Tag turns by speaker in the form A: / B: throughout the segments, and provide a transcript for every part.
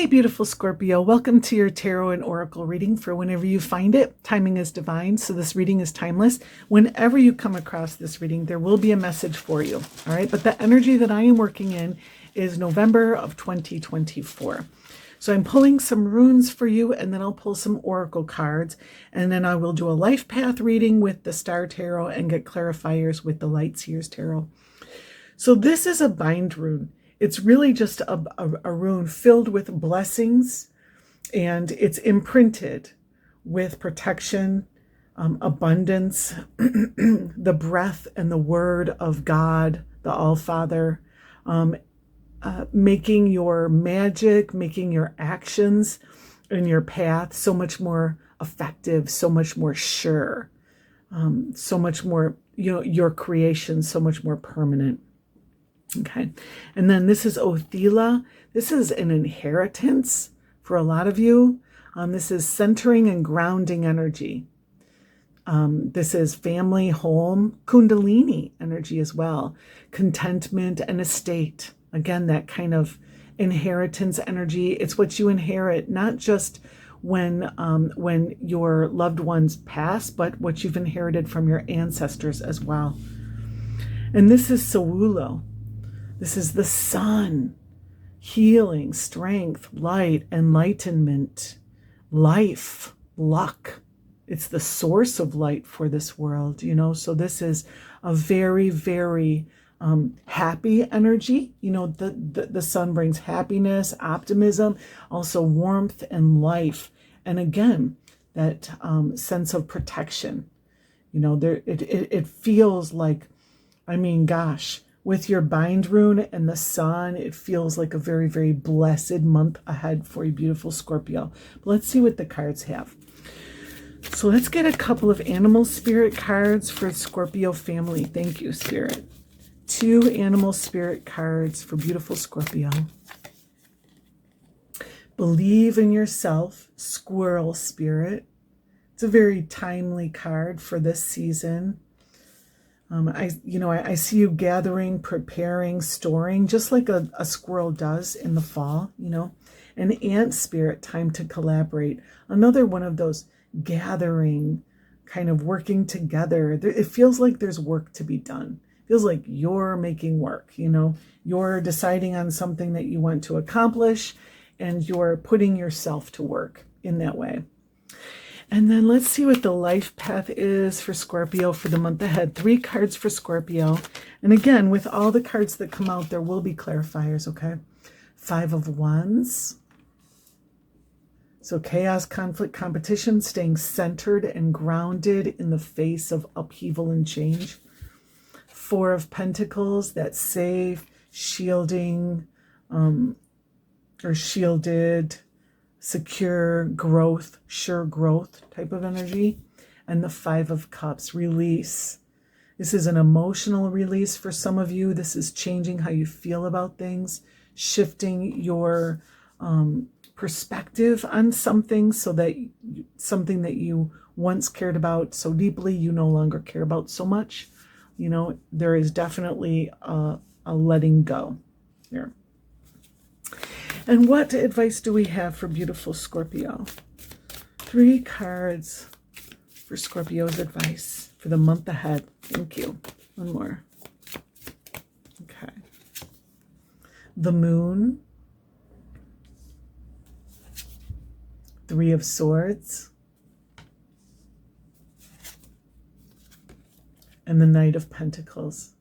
A: Hey, beautiful Scorpio. Welcome to your tarot and oracle reading for whenever you find it. Timing is divine, so this reading is timeless. Whenever you come across this reading, there will be a message for you. All right, but the energy that I am working in is November of 2024. So I'm pulling some runes for you, and then I'll pull some oracle cards, and then I will do a life path reading with the Star Tarot and get clarifiers with the Light Seers Tarot. So this is a bind rune. It's really just a rune filled with blessings, and it's imprinted with protection, abundance, the breath and the word of God, the All-Father, making your magic, making your actions and your path so much more effective, so much more sure, so much more, your creation so much more permanent. Okay, and then this is Othela. This is an inheritance for a lot of you. This is centering and grounding energy. This is family, home, Kundalini energy as well. Contentment and estate. Again, that kind of inheritance energy. It's what you inherit, not just when your loved ones pass, but what you've inherited from your ancestors as well. And this is Sawulo. This is the sun, healing, strength, light, enlightenment, life, luck. It's the source of light for this world, So this is a very, very happy energy. The sun brings happiness, optimism, also warmth and life. And again, that sense of protection. It feels like, gosh, with your bind rune and the sun, it feels like a very, very blessed month ahead for you, beautiful Scorpio. But let's see what the cards have. So let's get a couple of animal spirit cards for Scorpio family. Thank you, Spirit. 2 animal spirit cards for beautiful Scorpio. Believe in yourself, Squirrel Spirit. It's a very timely card for this season. I see you gathering, preparing, storing, just like a squirrel does in the fall, An ant spirit, time to collaborate. Another one of those gathering, kind of working together. It feels like there's work to be done. It feels like you're making work, You're deciding on something that you want to accomplish, and you're putting yourself to work in that way. And then let's see what the life path is for Scorpio for the month ahead. 3 cards for Scorpio. And again, with all the cards that come out, there will be clarifiers, okay? 5 of Wands. So chaos, conflict, competition, staying centered and grounded in the face of upheaval and change. 4 of Pentacles, that safe, shielding, or shielded, secure growth, sure growth type of energy. And the 5 of Cups, release. This is an emotional release for some of you. This is changing how you feel about things, shifting your perspective on something, so that something that you once cared about so deeply, you no longer care about so much. There is definitely a letting go here. And what advice do we have for beautiful Scorpio? 3 cards for Scorpio's advice for the month ahead. Thank you. One more. Okay. The Moon. 3 of Swords. And the Knight of Pentacles.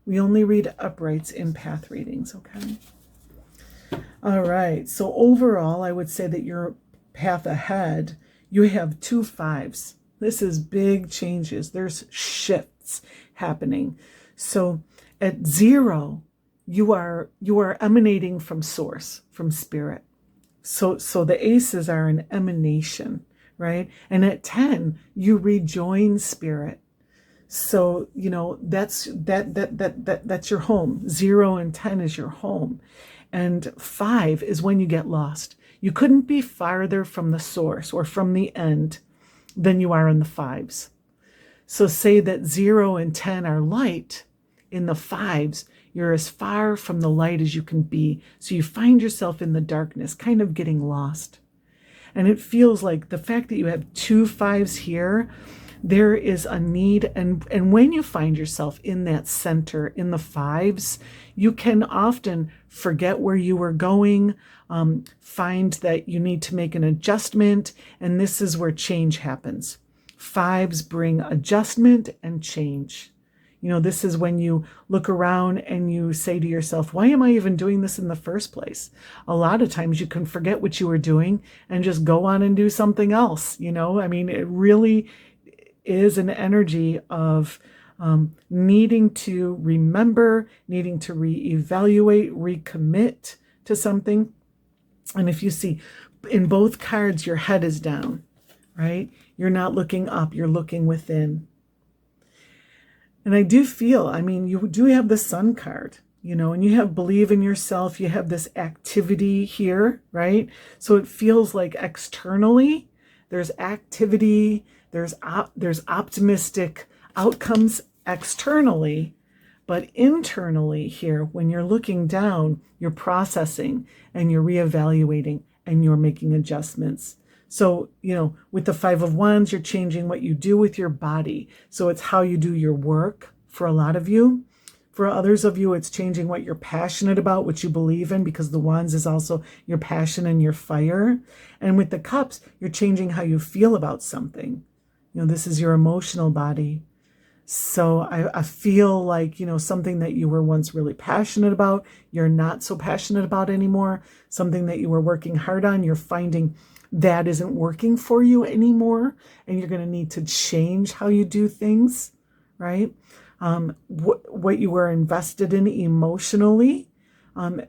A: We only read uprights in path readings, okay? All right, so overall, I would say that your path ahead, you have 2 5s. This is big changes. There's shifts happening. So at 0, you are emanating from source, from spirit. So the aces are an emanation, right? And at 10, you rejoin spirit. So, that's your home. 0 and 10 is your home. And 5 is when you get lost. You couldn't be farther from the source or from the end than you are in the 5s. So say that 0 and 10 are light. In the 5s, You're as far from the light as you can be. So you find yourself in the darkness, kind of getting lost. And it feels like the fact that you have 2 5s here, there is a need. And when you find yourself in that center, in the 5s, you can often forget where you were going, find that you need to make an adjustment. And this is where change happens. 5s bring adjustment and change. This is when you look around and you say to yourself, why am I even doing this in the first place? A lot of times you can forget what you were doing and just go on and do something else. It really is an energy of needing to remember, needing to reevaluate, recommit to something. And if you see in both cards, your head is down, right? You're not looking up, you're looking within. And I do feel, you do have the Sun card, and you have believe in yourself. You have this activity here, right? So it feels like externally there's activity, there's optimistic outcomes externally, but internally here, when you're looking down, you're processing and you're reevaluating and you're making adjustments. So, with the 5 of Wands, you're changing what you do with your body. So it's how you do your work for a lot of you. For others of you, it's changing what you're passionate about, what you believe in, because the Wands is also your passion and your fire. And with the Cups, you're changing how you feel about something. This is your emotional body. So I feel like, something that you were once really passionate about, you're not so passionate about anymore. Something that you were working hard on, you're finding that isn't working for you anymore, and you're going to need to change how you do things, right? What you were invested in emotionally,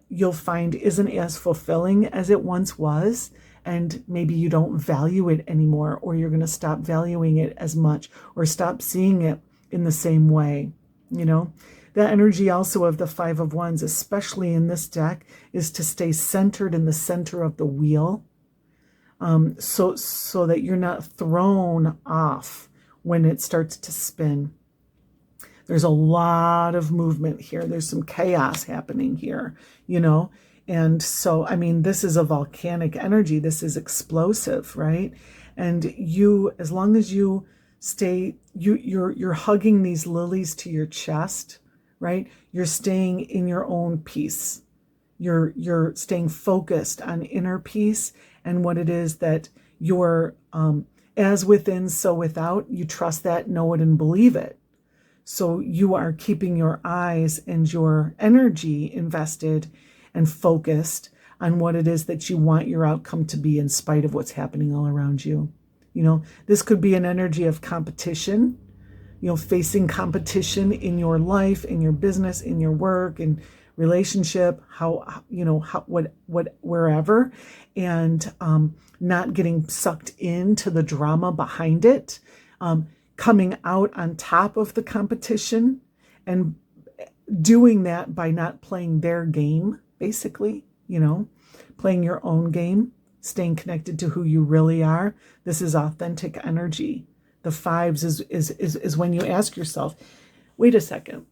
A: you'll find isn't as fulfilling as it once was, and maybe you don't value it anymore, or you're going to stop valuing it as much, or stop seeing it in the same way. The energy also of the 5 of Wands, especially in this deck, is to stay centered in the center of the wheel. So that you're not thrown off when it starts to spin. There's a lot of movement here. There's some chaos happening here, and so, this is a volcanic energy. This is explosive, right? And you, as long as you stay, you're hugging these lilies to your chest, right? You're staying in your own peace. You're staying focused on inner peace and what it is that you're, as within, so without. You trust that, know it, and believe it. So you are keeping your eyes and your energy invested and focused on what it is that you want your outcome to be, in spite of what's happening all around you. This could be an energy of competition, facing competition in your life, in your business, in your work, in relationship, wherever, and not getting sucked into the drama behind it, coming out on top of the competition, and doing that by not playing their game, basically, playing your own game, staying connected to who you really are. This is authentic energy. The 5s is when you ask yourself, wait a second,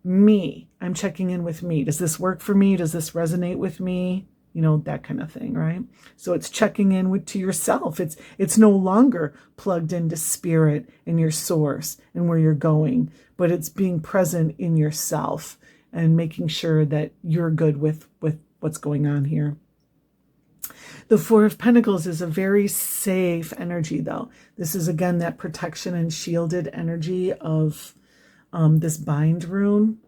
A: I'm checking in with me. Does this work for me? Does this resonate with me? That kind of thing, right? So it's checking in to yourself. It's no longer plugged into spirit and your source and where you're going, but it's being present in yourself and making sure that you're good with what's going on here. The 4 of Pentacles is a very safe energy, though. This is, again, that protection and shielded energy of this bind rune.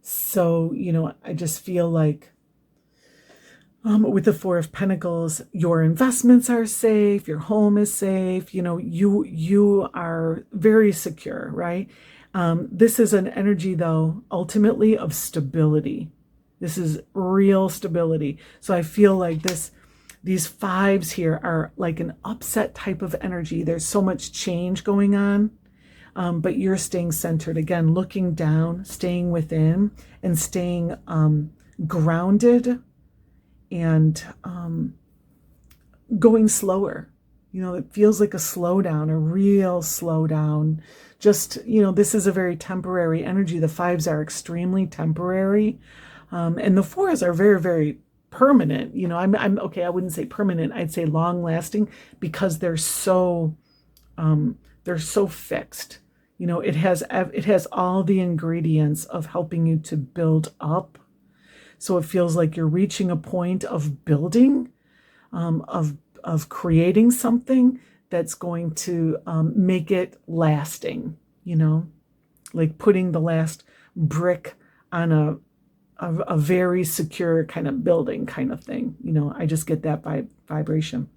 A: So, I just feel like with the 4 of Pentacles, your investments are safe, your home is safe, you are very secure, right? This is an energy, though, ultimately of stability. This is real stability. So I feel like these 5s here are like an upset type of energy. There's so much change going on, but you're staying centered. Again, looking down, staying within, and staying grounded, and going slower. It feels like a slowdown, a real slowdown. Just, this is a very temporary energy. The fives are extremely temporary. And the fours are very, very permanent. I'm okay. I wouldn't say permanent. I'd say long lasting, because they're so fixed. It has all the ingredients of helping you to build up. So it feels like you're reaching a point of building, of creating something that's going to make it lasting, like putting the last brick on a very secure kind of building kind of thing. I just get that vibration.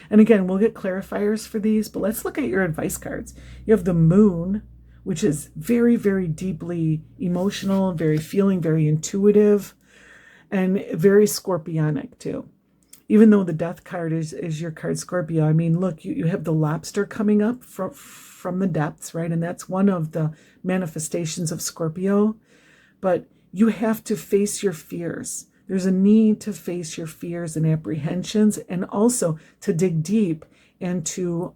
A: And again, we'll get clarifiers for these, but let's look at your advice cards. You have the Moon, which is very, very deeply emotional, very feeling, very intuitive, and very scorpionic too. Even though the Death card is your card, Scorpio, I mean, look, you have the Lobster coming up from the depths, right? And that's one of the manifestations of Scorpio. But you have to face your fears. There's a need to face your fears and apprehensions, and also to dig deep and to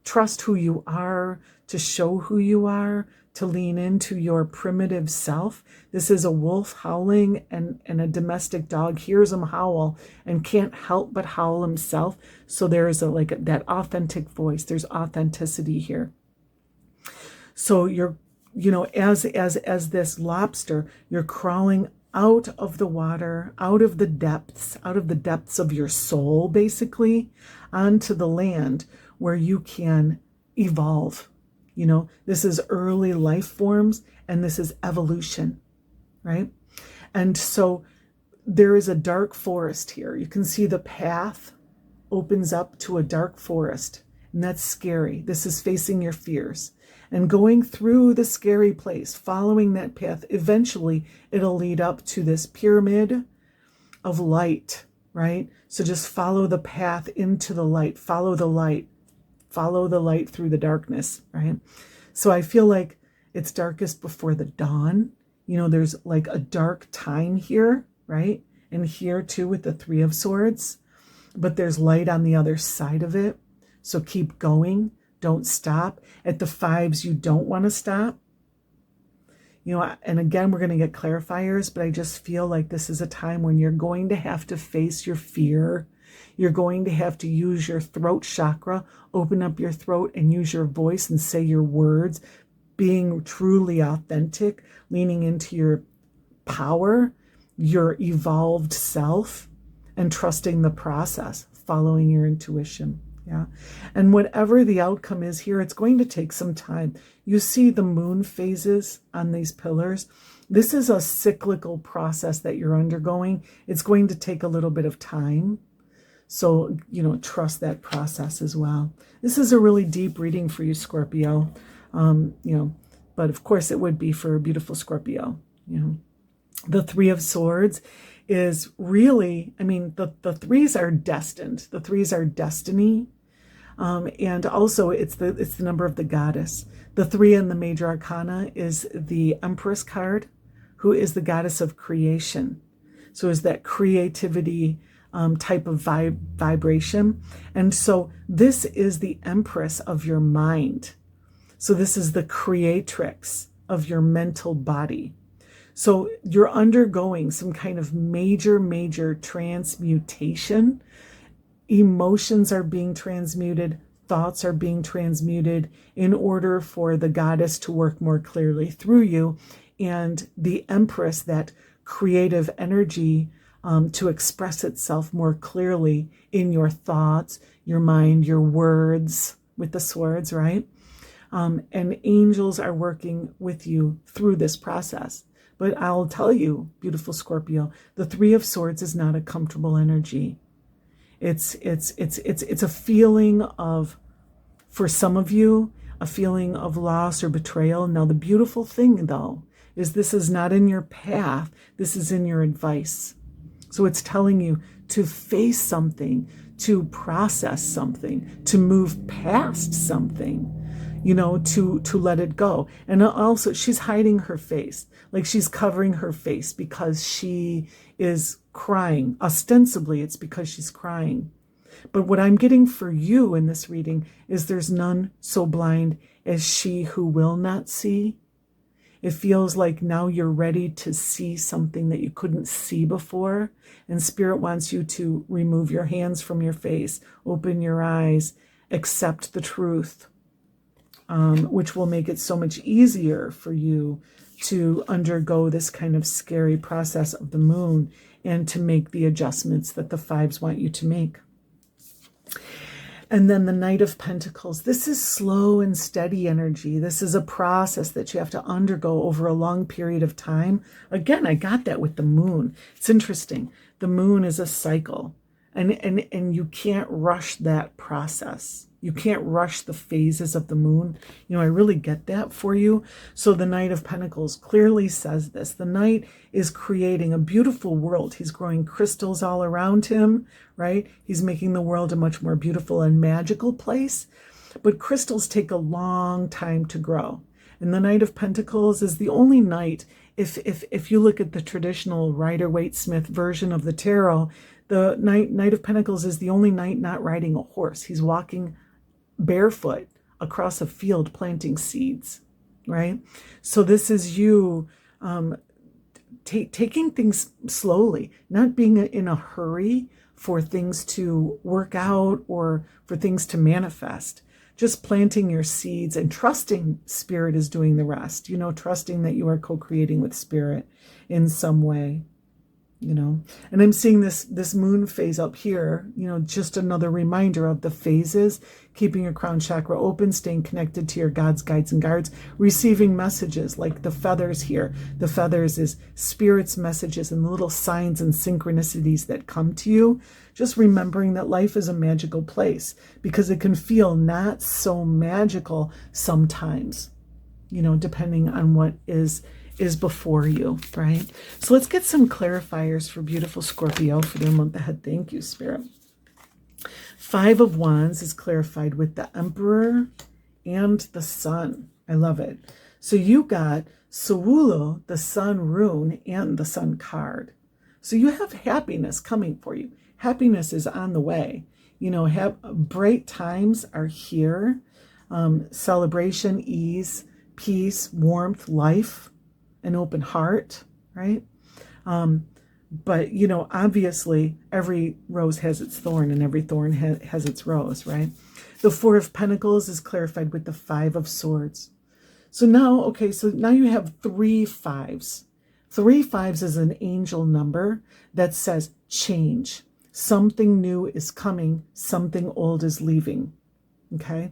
A: trust who you are, to show who you are, to lean into your primitive self. This is a wolf howling, and a domestic dog hears him howl and can't help but howl himself. So there's that authentic voice. There's authenticity here. So you're, as this lobster, you're crawling out of the water, out of the depths of your soul, basically, onto the land where you can evolve. This is early life forms, and this is evolution, right? And so there is a dark forest here. You can see the path opens up to a dark forest, and that's scary. This is facing your fears. And going through the scary place, following that path, eventually it'll lead up to this pyramid of light, right? So just follow the path into the light, follow the light through the darkness, right? So I feel like it's darkest before the dawn. There's like a dark time here, right? And here too with the Three of Swords, but there's light on the other side of it. So keep going. Don't stop. At the fives, you don't want to stop. And again, we're going to get clarifiers, but I just feel like this is a time when you're going to have to face your fear. You're going to have to use your throat chakra, open up your throat and use your voice and say your words, being truly authentic, leaning into your power, your evolved self, and trusting the process, following your intuition. Yeah. And whatever the outcome is here, it's going to take some time. You see the moon phases on these pillars. This is a cyclical process that you're undergoing. It's going to take a little bit of time. So, trust that process as well. This is a really deep reading for you, Scorpio. But of course it would be for a beautiful Scorpio. The Three of Swords is really, the threes are destined. The threes are destiny. And also it's the number of the goddess. The 3 in the major arcana is the Empress card, who is the goddess of creation. So is that creativity type of vibration. And so this is the Empress of your mind. So this is the creatrix of your mental body. So you're undergoing some kind of major transmutation. Emotions are being transmuted, thoughts are being transmuted in order for the goddess to work more clearly through you, and the Empress, that creative energy, to express itself more clearly in your thoughts, your mind, your words, with the swords, right? And angels are working with you through this process. But I'll tell you, beautiful Scorpio, the 3 of Swords is not a comfortable energy. It's a feeling of, for some of you, a feeling of loss or betrayal. Now, the beautiful thing, though, is this is not in your path. This is in your advice. So it's telling you to face something, to process something, to move past something, to let it go. And also, she's hiding her face, like she's covering her face because she is crying. Ostensibly, it's because she's crying. But what I'm getting for you in this reading is there's none so blind as she who will not see. It feels like now you're ready to see something that you couldn't see before. And Spirit wants you to remove your hands from your face, open your eyes, accept the truth, which will make it so much easier for you to undergo this kind of scary process of the moon and to make the adjustments that the fives want you to make. And then the Knight of Pentacles. This is slow and steady energy. This is a process that you have to undergo over a long period of time. Again, I got that with the moon. It's interesting. The moon is a cycle, and you can't rush that process. You can't rush the phases of the moon. You know, I really get that for you. So the Knight of Pentacles clearly says this. The Knight is creating a beautiful world. He's growing crystals all around him, right? He's making the world a much more beautiful and magical place. But crystals take a long time to grow. And the Knight of Pentacles is the only knight, if you look at the traditional Rider-Waite-Smith version of the tarot, the Knight of Pentacles is the only knight not riding a horse. He's walking barefoot across a field planting seeds, right? So this is you taking things slowly, not being in a hurry for things to work out or for things to manifest. Just planting your seeds and trusting Spirit is doing the rest, you know, trusting that you are co-creating with Spirit in some way. You know, and I'm seeing this moon phase up here, you know, just another reminder of the phases, keeping your crown chakra open, staying connected to your gods, guides, and guards, receiving messages like the feathers here. The feathers is Spirit's messages and the little signs and synchronicities that come to you. Just remembering that life is a magical place because it can feel not so magical sometimes, you know, depending on what is before you, right? So let's get some clarifiers for beautiful Scorpio for their month ahead. Thank you, Spirit. 5 of Wands is clarified with the Emperor and the Sun. I love it. So you got Sawulo, the Sun rune, and the Sun card. So you have happiness coming for you. Happiness is on the way. You know, bright times are here. Celebration, ease, peace, warmth, life, an open heart, right? But, you know, obviously every rose has its thorn and every thorn has its rose, right? The 4 of Pentacles is clarified with the 5 of Swords. So now, okay, so now you have 3 5s. 3 5s is an angel number that says change. Something new is coming. Something old is leaving, okay?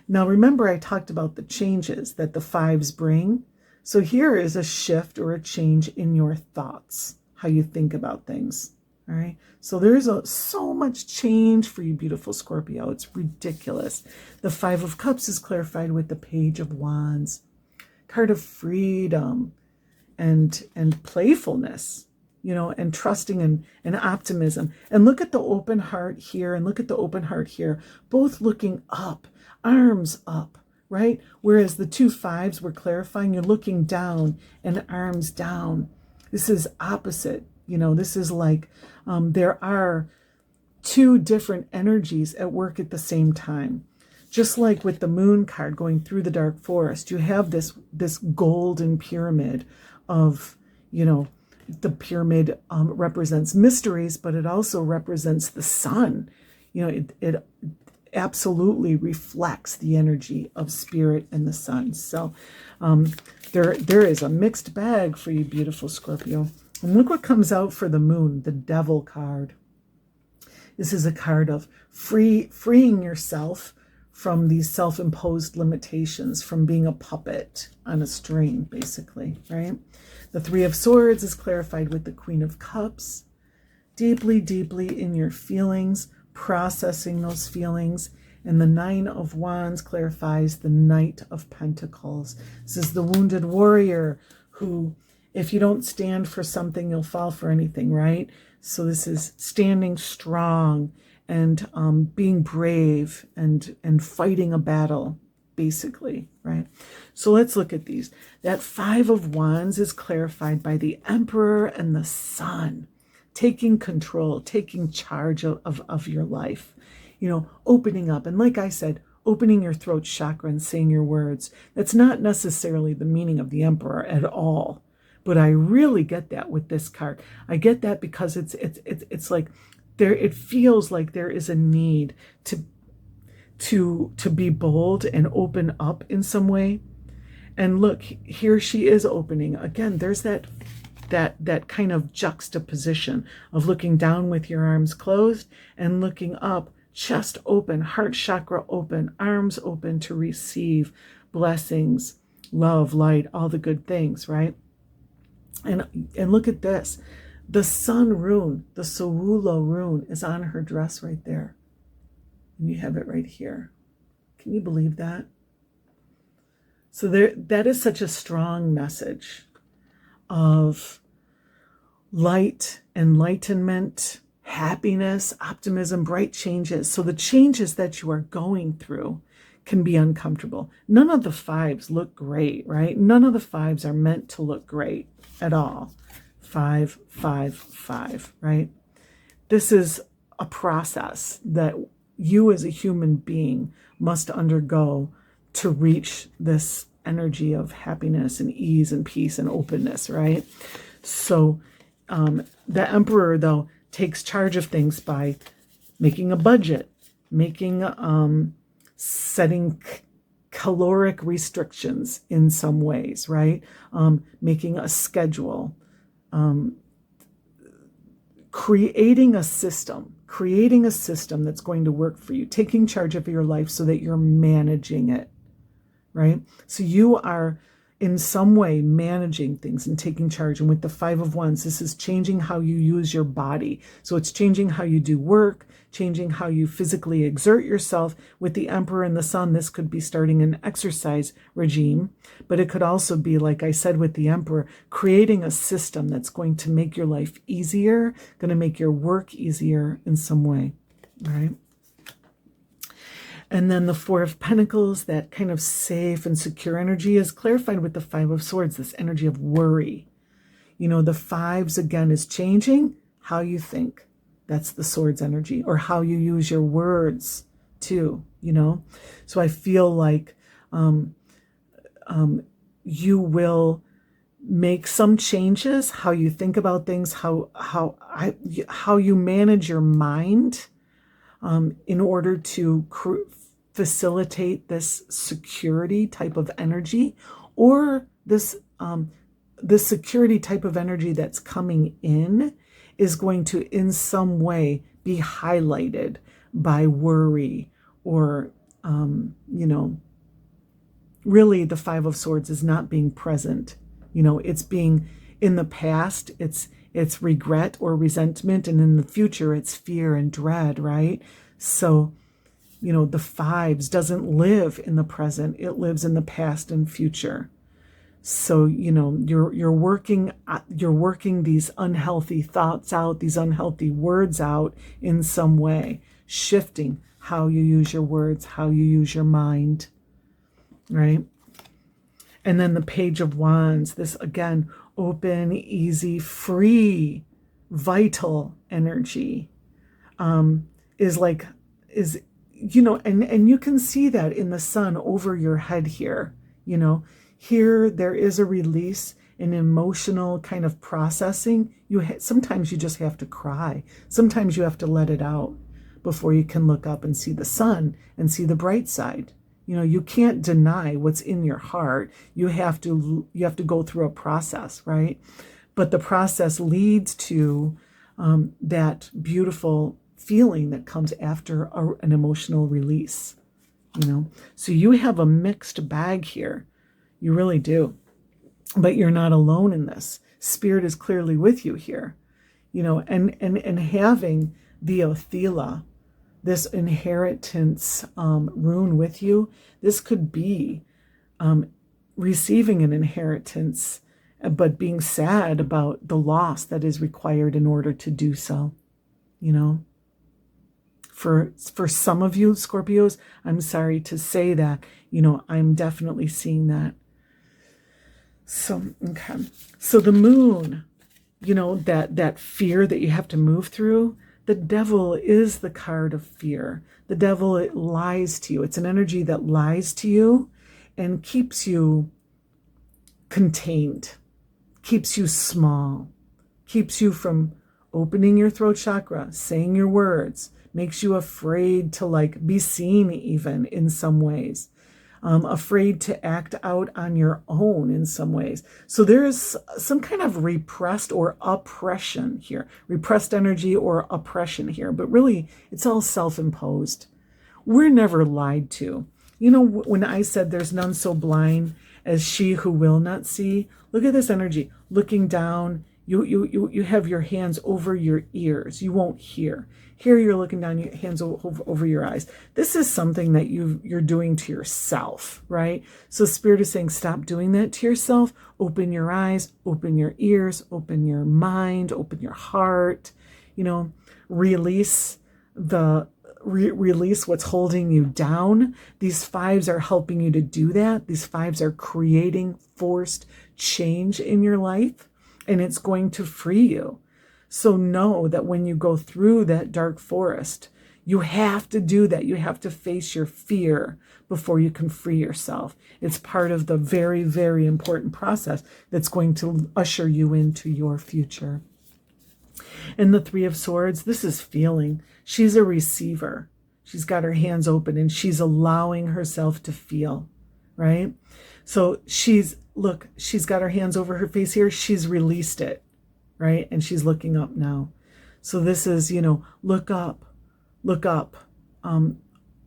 A: Now, remember I talked about the changes that the 5s bring. So here is a shift or a change in your thoughts, how you think about things, all right? So there's so much change for you, beautiful Scorpio. It's ridiculous. The 5 of Cups is clarified with the Page of Wands, card of freedom and playfulness, you know, and trusting and optimism. And look at the open heart here and look at the open heart here, both looking up, arms up. Right? Whereas the 2 5s were clarifying, you're looking down and arms down. This is opposite. You know, this is like there are 2 different energies at work at the same time. Just like with the moon card going through the dark forest, you have this golden pyramid of, you know, the pyramid represents mysteries, but it also represents the sun. You know, it absolutely reflects the energy of Spirit and the sun. So there is a mixed bag for you, beautiful Scorpio. And look what comes out for the moon, the Devil card. This is a card of freeing yourself from these self-imposed limitations, from being a puppet on a string, basically, right? The 3 of Swords is clarified with the Queen of Cups. Deeply, deeply in your feelings, processing those feelings. And the 9 of Wands clarifies the Knight of Pentacles. This is the wounded warrior who, if you don't stand for something, you'll fall for anything, right? So this is standing strong and being brave and fighting a battle, basically, right? So let's look at these. That 5 of Wands is clarified by the Emperor and the Sun. taking control, taking charge of your life, opening up. And like I said, opening your throat chakra and saying your words. That's not necessarily the meaning of the Emperor at all. But I really get that with this card. I get that because it's like it feels like there is a need to be bold and open up in some way. And look, here she is opening. Again, there's that kind of juxtaposition of looking down with your arms closed and looking up, chest open, heart chakra open, arms open to receive blessings, love, light, all the good things, right? And look at this. The sun rune, the Sowulo rune is on her dress right there. And you have it right here. Can you believe that? So that is such a strong message of light, enlightenment, happiness, optimism, bright changes. So the changes that you are going through can be uncomfortable. None of the fives look great, right? None of the fives are meant to look great at all. 5, 5, 5, right? This is a process that you as a human being must undergo to reach this energy of happiness and ease and peace and openness, right? So the Emperor, though, takes charge of things by making a budget, setting caloric restrictions in some ways, right? Making a schedule, creating a system that's going to work for you, taking charge of your life so that you're managing it, right? So you are in some way managing things and taking charge. And with the 5 of Wands, this is changing how you use your body. So it's changing how you do work, changing how you physically exert yourself. With the Emperor and the Sun, this could be starting an exercise regime, but it could also be, like I said with the Emperor, creating a system that's going to make your life easier, going to make your work easier in some way, right? And then the 4 of Pentacles, that kind of safe and secure energy, is clarified with the 5 of Swords, this energy of worry. The 5s, again, is changing how you think. That's the Swords energy, or how you use your words too, So I feel like you will make some changes, how you think about things, how you manage your mind, in order to facilitate this security type of energy, or this security type of energy that's coming in is going to in some way be highlighted by worry, or really the 5 of Swords is not being present. It's being in the past, it's regret or resentment, and in the future it's fear and dread, right? So the 5s doesn't live in the present, it lives in the past and future. So you're working these unhealthy thoughts out, these unhealthy words out in some way, shifting how you use your words, how you use your mind, right? And then the Page of Wands, this again, open, easy, free, vital energy, is and you can see that in the sun over your head here. Here there is a release, an emotional kind of processing. Sometimes you just have to cry. Sometimes you have to let it out before you can look up and see the sun and see the bright side. You can't deny what's in your heart. You have to go through a process, right? But the process leads to that beautiful feeling that comes after an emotional release. So you have a mixed bag here. You really do. But you're not alone in this. Spirit is clearly with you here. And having the Othela, this inheritance rune with you, this could be receiving an inheritance, but being sad about the loss that is required in order to do so. For some of you Scorpios, I'm sorry to say that, I'm definitely seeing that. So, okay. So the moon that fear that you have to move through. The devil is the card of fear. The devil, it lies to you. It's an energy that lies to you and keeps you contained, keeps you small, keeps you from opening your throat chakra, saying your words, makes you afraid to be seen even in some ways. Afraid to act out on your own in some ways. So there is some kind of repressed or oppression here, repressed energy or oppression here, but really it's all self-imposed. We're never lied to. When I said there's none so blind as she who will not see, look at this energy, looking down. You have your hands over your ears. You won't hear. Here you're looking down, your hands over your eyes. This is something that you're doing to yourself, right? So Spirit is saying, stop doing that to yourself. Open your eyes, open your ears, open your mind, open your heart. Release release what's holding you down. These fives are helping you to do that. These fives are creating forced change in your life, and it's going to free you. So know that when you go through that dark forest, you have to do that. You have to face your fear before you can free yourself. It's part of the very, very important process that's going to usher you into your future. And the Three of Swords, this is feeling. She's a receiver. She's got her hands open and she's allowing herself to feel, right? So she's got her hands over her face here. She's released it, right? And she's looking up now. So this is, look up,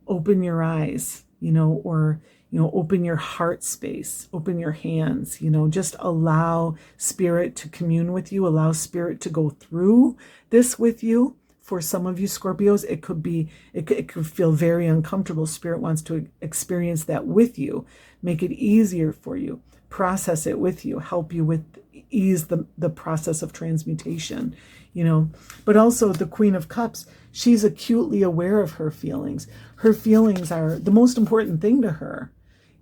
A: open your eyes, or open your heart space, open your hands, just allow Spirit to commune with you, allow Spirit to go through this with you. For some of you Scorpios, it could feel very uncomfortable. Spirit wants to experience that with you, make it easier for you, process it with you, help you with ease the process of transmutation, But also the Queen of Cups, she's acutely aware of her feelings. Her feelings are the most important thing to her.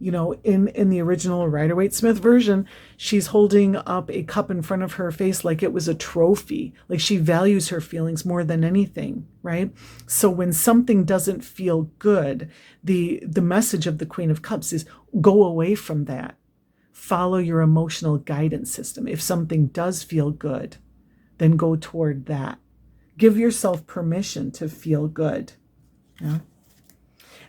A: In the original Rider-Waite-Smith version, she's holding up a cup in front of her face like it was a trophy. Like she values her feelings more than anything, right? So when something doesn't feel good, the message of the Queen of Cups is go away from that. Follow your emotional guidance system. If something does feel good, then go toward that. Give yourself permission to feel good. Yeah.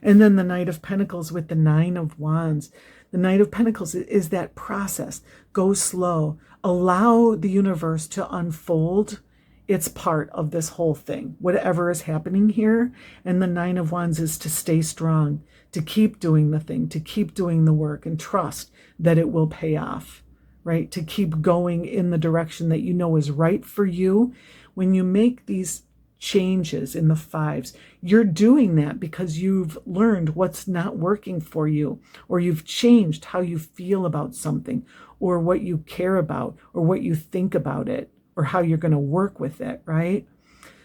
A: And then the Knight of Pentacles with the Nine of Wands. The Knight of Pentacles is that process. Go slow. Allow the universe to unfold its part of this whole thing, whatever is happening here. And the Nine of Wands is to stay strong, to keep doing the thing, to keep doing the work, and trust that it will pay off, right? To keep going in the direction that you know is right for you. When you make these changes in the fives, you're doing that because you've learned what's not working for you, or you've changed how you feel about something, or what you care about, or what you think about it, or how you're going to work with it, right?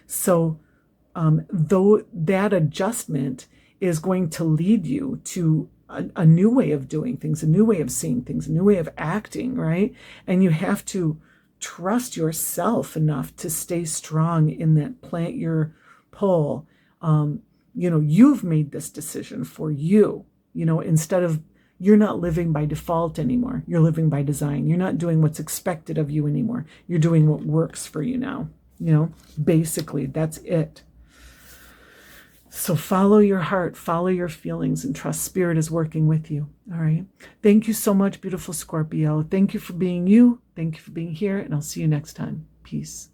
A: So though that adjustment is going to lead you to a new way of doing things, a new way of seeing things, a new way of acting, right? And you have to trust yourself enough to stay strong in that, plant your pole. You've made this decision for you, instead of, you're not living by default anymore. You're living by design. You're not doing what's expected of you anymore. You're doing what works for you now. Basically that's it. So follow your heart, follow your feelings, and trust Spirit is working with you. All right. Thank you so much, beautiful Scorpio. Thank you for being you. Thank you for being here, and I'll see you next time. Peace.